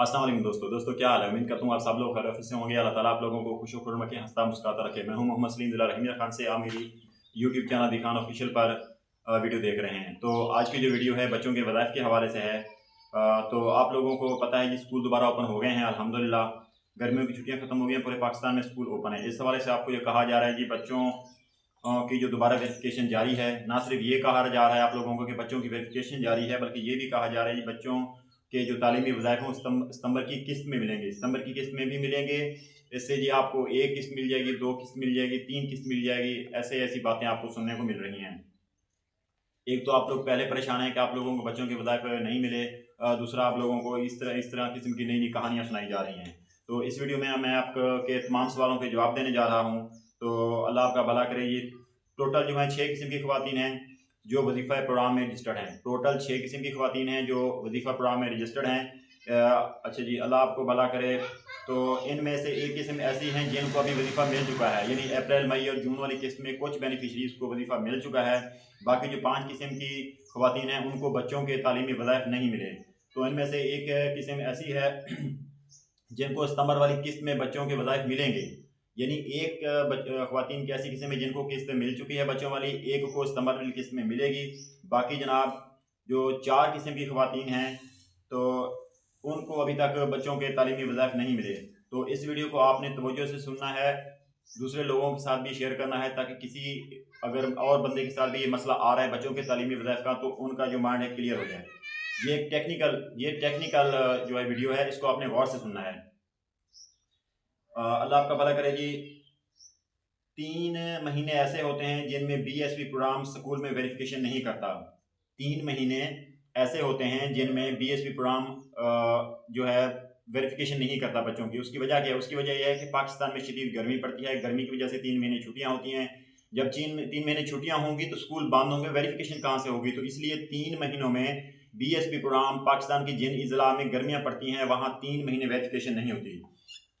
अस्सलाम वालेकुम दोस्तों क्या हाल है। उम्मीद करता हूँ आप सब लोग खैरियत से होंगे। अल्लाह ताला आप लोगों को खुश खुरमा के हंसता मुस्कुराता रखे। मैं हूँ मोहम्मद सलीम ज़िला रहीमिया खान से। आप मेरी यूट्यूब चैनल दिखान ऑफिशियल पर वीडियो देख रहे हैं। तो आज की जो वीडियो है बच्चों के वज़ाइफ के हवाले से है। तो आप लोगों को पता है कि स्कूल दोबारा ओपन हो गए हैं अल्हम्दुलिल्लाह। गर्मियों की छुट्टियाँ खत्म हो गई हैं, पूरे पाकिस्तान में स्कूल ओपन है। इस हवाले से आपको ये कहा जा रहा है कि बच्चों की जो दोबारा वेरिफिकेशन जारी है। ना सिर्फ ये कहा जा रहा है आप लोगों को कि बच्चों की वेरिफिकेशन जारी है, बल्कि ये भी कहा जा रहा है कि बच्चों के जो तालीमी वज़ाइफ हों सितंबर की किस्त में मिलेंगे। सितंबर की किस्त में भी मिलेंगे। इससे जी आपको 1 किस्त मिल जाएगी, 2 किस्त मिल जाएगी, 3 किस्त मिल जाएगी। ऐसी बातें आपको सुनने को मिल रही हैं। एक तो आप लोग पहले परेशान हैं कि आप लोगों को बच्चों के वज़ाइफ नहीं मिले। दूसरा आप लोगों को इस तरह किस्म की नई कहानियाँ सुनाई जा रही हैं। तो इस वीडियो में मैं आपके तमाम सवालों के जवाब देने जा रहा हूँ। तो अल्लाह आपका भला करे। ये टोटल जो है 6 किस्म की ख़वातीन हैं जो वजीफ़ा प्रोग्राम में रजिस्टर्ड हैं। टोटल 6 किस्म की ख़वातीन हैं जो वजीफ़ा प्रोग्राम में रजिस्टर्ड हैं। अच्छा जी, अल्लाह आपको भला करे। तो इनमें से एक किस्म ऐसी हैं जिनको अभी वजीफ़ा मिल चुका है, यानी अप्रैल मई और जून वाली किस्त में कुछ बेनिफिशरीज़ को वजीफ़ा मिल चुका है। बाकी जो 5 किस्म की ख़वातीन हैं उनको बच्चों के तालीमी वज़ाइफ नहीं मिले। तो इनमें से एक किस्म ऐसी है जिनको सितंबर वाली किस्त में बच्चों के वज़ाइफ मिलेंगे। यानी एक ख़वातीन की ऐसी किस्म में जिनको किस्त मिल चुकी है बच्चों वाली, एक को सितंबर वाली किस्त में मिलेगी। बाकी जनाब जो 4 किस्म की ख़वातीन हैं तो उनको अभी तक बच्चों के तालीमी वज़ाइफ नहीं मिले। तो इस वीडियो को आपने तवज्जो से सुनना है, दूसरे लोगों के साथ भी शेयर करना है, ताकि किसी अगर और बंदे के साथ भी ये मसला आ रहा है बच्चों के तालीमी वज़ाइफ का, तो उनका जो माइंड है क्लियर हो जाए। ये टेक्निकल जो है वीडियो है, इसको आपने गौर से सुनना है। अल्लाह आपका भला करे जी। 3 महीने ऐसे होते हैं जिनमें बीएसवी प्रोग्राम स्कूल में वेरिफिकेशन नहीं करता। 3 महीने ऐसे होते हैं जिनमें बीएसवी प्रोग्राम जो है वेरिफिकेशन नहीं करता बच्चों की। उसकी वजह क्या है? उसकी वजह यह है कि पाकिस्तान में शदीद गर्मी पड़ती है। गर्मी की वजह से 3 महीने छुट्टियाँ होती हैं। जब 3 महीने छुट्टियाँ होंगी तो स्कूल बंद होंगे, वेरिफिकेशन कहाँ से होगी? तो इसलिए 3 महीनों में बीएसपी प्रोग्राम पाकिस्तान की जिन इजला में गर्मियाँ पड़ती हैं वहाँ 3 महीने वेरिफिकेशन नहीं होती।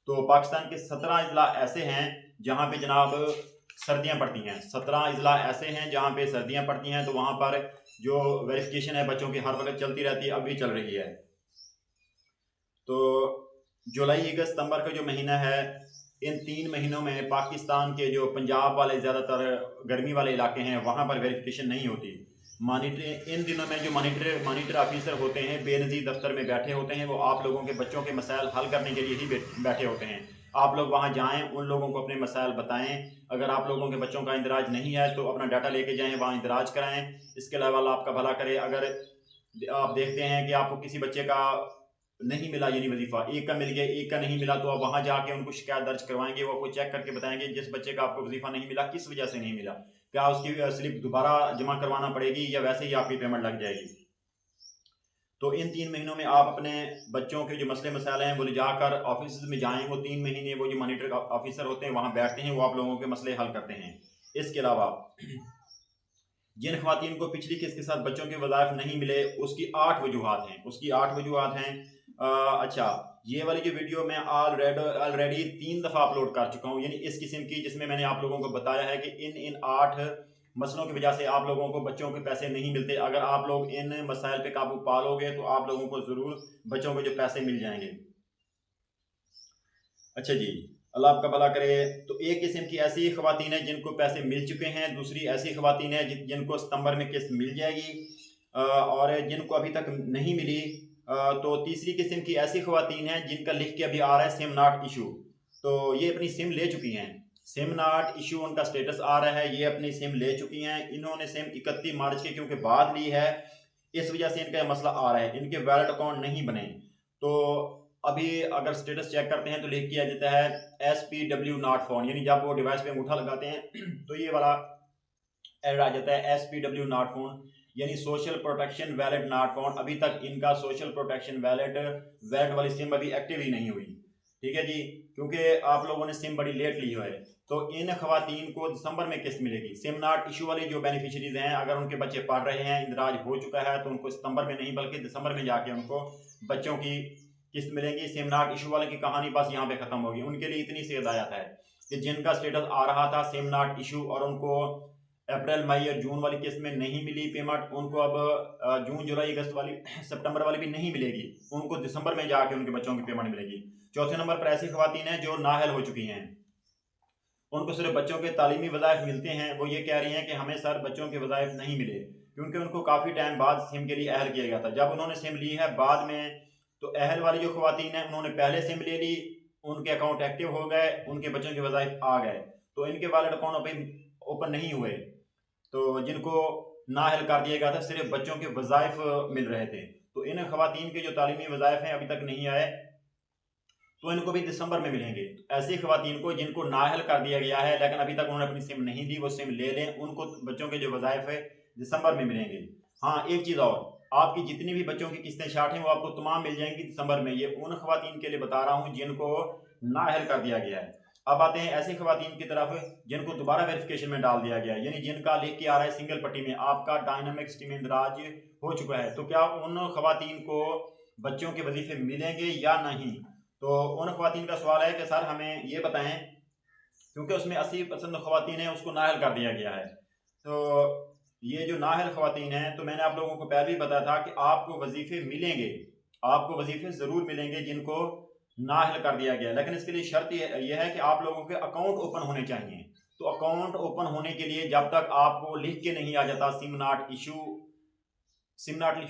तो पाकिस्तान के 17 इजला ऐसे हैं जहाँ पे जनाब सर्दियाँ पड़ती हैं। 17 इजला ऐसे हैं जहाँ पे सर्दियाँ पड़ती हैं, तो वहाँ पर जो वेरिफिकेशन है बच्चों की हर वक्त चलती रहती है, अभी चल रही है। तो जुलाई अगस्त सितंबर का जो महीना है, इन 3 महीनों में पाकिस्तान के जो पंजाब वाले ज़्यादातर गर्मी वाले इलाके हैं वहाँ पर वेरिफिकेशन नहीं होती। इन दिनों में जो मॉनिटर ऑफिसर होते हैं बेनज़ीर दफ्तर में बैठे होते हैं, वो आप लोगों के बच्चों के मसाइल हल करने के लिए ही बैठे होते हैं। आप लोग वहाँ जाएँ, उन लोगों को अपने मसाइल बताएँ। अगर आप लोगों के बच्चों का इंदराज नहीं है तो अपना डाटा लेके जाएँ, वहाँ इंदराज कराएँ। इसके अलावा अल्लाह आपका भला करे। अगर आप देखते हैं कि आपको किसी बच्चे का नहीं मिला, यानी वजीफा एक का मिल गया, एक का नहीं मिला, तो आप वहां जाके उनको शिकायत दर्ज करवाएंगे। वो आपको चेक करके बताएंगे जिस बच्चे का आपको वजीफा नहीं मिला किस वजह से नहीं मिला, क्या उसकी स्लिप दोबारा जमा करवाना पड़ेगी या वैसे ही आपकी पेमेंट लग जाएगी। तो इन 3 महीनों में आप अपने बच्चों के जो मसले मसाले हैं वो ले जाकर ऑफिस में जाएं। वो 3 महीने वो जो मॉनिटर ऑफिसर होते हैं वहां बैठते हैं, वो आप लोगों के मसले हल करते हैं। इसके अलावा जिन ख़वातीन को पिछली किस्त के साथ बच्चों के वज़ाइफ नहीं मिले, उसकी 8 वजूहात हैं। अच्छा, ये वाली जो वीडियो मैं ऑलरेडी 3 दफ़ा अपलोड कर चुका हूँ, यानी इस किस्म की, जिसमें मैंने आप लोगों को बताया है कि इन 8 मसलों की वजह से आप लोगों को बच्चों के पैसे नहीं मिलते। अगर आप लोग इन मसाइल पे काबू पा लोगे तो आप लोगों को ज़रूर बच्चों के जो पैसे मिल जाएंगे। अच्छा जी, अल्लाह आपका भला करे। तो एक किस्म की ऐसी ख़वातीन है जिनको पैसे मिल चुके हैं, दूसरी ऐसी ख़वातीन है जिनको सितंबर में किस्त मिल जाएगी, और जिनको अभी तक नहीं मिली। तो तीसरी किस्म की ऐसी ख़वातीन हैं जिनका लिख के अभी आ रहा है सिम नॉट इशू। तो ये अपनी सिम ले चुकी हैं, सिम नॉट इशू उनका स्टेटस आ रहा है, ये अपनी सिम ले चुकी हैं। इन्होंने सिम 31 मार्च के क्योंकि बाद ली है, इस वजह से इनका मसला आ रहा है, इनके वैलिड अकाउंट नहीं बने। तो अभी अगर स्टेटस चेक करते हैं तो लिख किया जाता है SPW नॉट फाउंड, यानी जब वो डिवाइस पे अंगूठा लगाते हैं तो ये वाला एरर आ जाता है SPW नॉट फाउंड, यानी social protection valid not found. अभी तक इनका सोशल प्रोटेक्शन वैलिड वाली सिम अभी एक्टिव ही नहीं हुई। ठीक है जी, क्योंकि आप लोगों ने सिम बड़ी लेट ली है। तो इन खवातीन को दिसंबर में किस्त मिलेगी। सिम नॉट इशू वाली जो बेनिफिशरीज हैं, अगर उनके बच्चे पढ़ रहे हैं, इंदराज हो चुका है, तो उनको सितंबर में नहीं बल्कि दिसंबर में जाके उनको बच्चों की किस्त मिलेगी। सिम नॉट इशू वाले की कहानी बस यहाँ पे खत्म होगी। उनके लिए इतनी सी हिदायत है कि जिनका स्टेटस आ रहा था सिम नॉट इशू और उनको अप्रैल मई और जून वाली किस्त में नहीं मिली पेमेंट, उनको अब जून जुलाई अगस्त वाली सितंबर वाली भी नहीं मिलेगी, उनको दिसंबर में जाके उनके बच्चों की पेमेंट मिलेगी। चौथे नंबर पर ऐसी खवातीन हैं जो नाअहल हो चुकी हैं, उनको सिर्फ बच्चों के तालीमी वज़ाइफ मिलते हैं। वो ये कह रही हैं कि हमें सर बच्चों के वज़ाइफ नहीं मिले, क्योंकि उनको काफ़ी टाइम बाद सिम के लिए अहल किया गया था। जब उन्होंने सिम ली है बाद में, तो अहल वाली जो खवातीन हैं उन्होंने पहले सिम ले ली, उनके अकाउंट एक्टिव हो गए, उनके बच्चों के वज़ाइफ आ गए, तो इनके वालिद अकाउंट अभी ओपन नहीं हुए। तो जिनको नाअहल कर दिया गया था, सिर्फ बच्चों के वज़ाइफ मिल रहे थे। तो इन खवातीन के जो तालीमी वज़ाइफ हैं अभी तक नहीं आए, तो इनको भी दिसंबर में मिलेंगे। ऐसी खवातीन को जिनको नाअहल कर दिया गया है लेकिन अभी तक उन्होंने अपनी सिम नहीं ली, वो सिम ले लें, उनको बच्चों के जो वज़ाइफ है दिसंबर में मिलेंगे। हाँ, एक चीज़ और, आपकी जितनी भी बच्चों की किस्तें शार्ट हैं वो आपको तमाम मिल जाएंगी दिसंबर में। ये उन खवातीन के लिए बता रहा हूँ जिनको नाअहल कर दिया गया है। अब आते हैं ऐसी खवातीन की तरफ जिनको दोबारा वेरिफिकेशन में डाल दिया गया है, यानी जिनका लिख के आ रहा है सिंगल पट्टी में आपका डायनामिक स्टीम इंदराज हो चुका है। तो क्या उन खवातीन को बच्चों के वजीफे मिलेंगे या नहीं? तो उन खवातीन का सवाल है कि सर हमें ये बताएं, क्योंकि उसमें 80% खवातीन है उसको नाअहल कर दिया गया है। तो ये जो नाअहल खवातीन हैं, तो मैंने आप लोगों को पहले भी बताया था कि आपको वजीफे मिलेंगे, आपको वजीफे ज़रूर मिलेंगे जिनको नाअहल कर दिया गया, लेकिन इसके लिए शर्त यह है कि आप लोगों के अकाउंट ओपन होने चाहिए। तो अकाउंट ओपन होने के लिए जब तक आपको लिख के नहीं आ जाता सिम नॉट इशू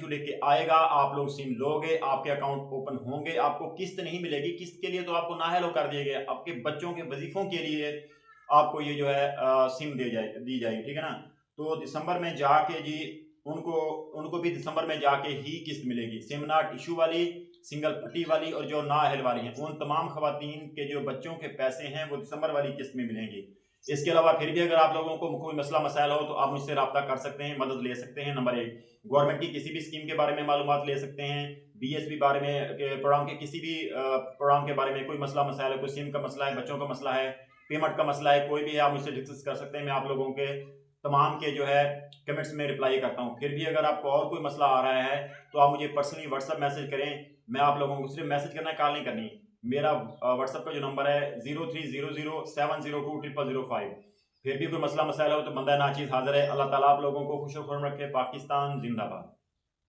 लिख के आएगा, आप लोग सिम लोगे, आपके अकाउंट ओपन होंगे, आपको किस्त नहीं मिलेगी। किस्त के लिए तो आपको नाअहल कर दिया गया, आपके बच्चों के वजीफों के लिए आपको ये जो है सिम दी जाएगी, ठीक है ना। तो दिसंबर में जाके जी उनको भी दिसंबर में जाके ही किस्त मिलेगी, सिम नॉट इशू वाली, सिंगल पट्टी वाली और जो नाअहल वाली हैं, उन तमाम खवातीन के जो बच्चों के पैसे हैं वो दिसंबर वाली किस्त में मिलेंगे। इसके अलावा फिर भी अगर आप लोगों को कोई मसला मसाइल हो तो आप मुझसे रब्ता कर सकते हैं, मदद ले सकते हैं। नंबर 1, गवर्नमेंट की किसी भी स्कीम के बारे में मालूमात ले सकते हैं, BSP बारे में प्रोग्राम के किसी भी प्रोग्राम के बारे में कोई मसला मसाइल है, कोई सिम का मसला है, बच्चों का मसला है, पेमेंट का मसला है, कोई भी है, आप मुझसे डिस्कस कर सकते हैं। मैं आप लोगों के तमाम के जो है कमेंट्स में रिप्लाई करता हूँ। फिर भी अगर आपको और कोई मसला आ रहा है तो आप मुझे पर्सनली व्हाट्सअप मैसेज करें, मैं आप लोगों को सिर्फ मैसेज करना है, कॉल नहीं करनी। मेरा व्हाट्सअप का जो नंबर है 0300702005। फिर भी कोई मसला मसाइल हो तो बंदा नाचीज़ हाजिर है। अल्लाह ताला आप लोगों को खुश खुर्म रखे। पाकिस्तान जिंदाबाद।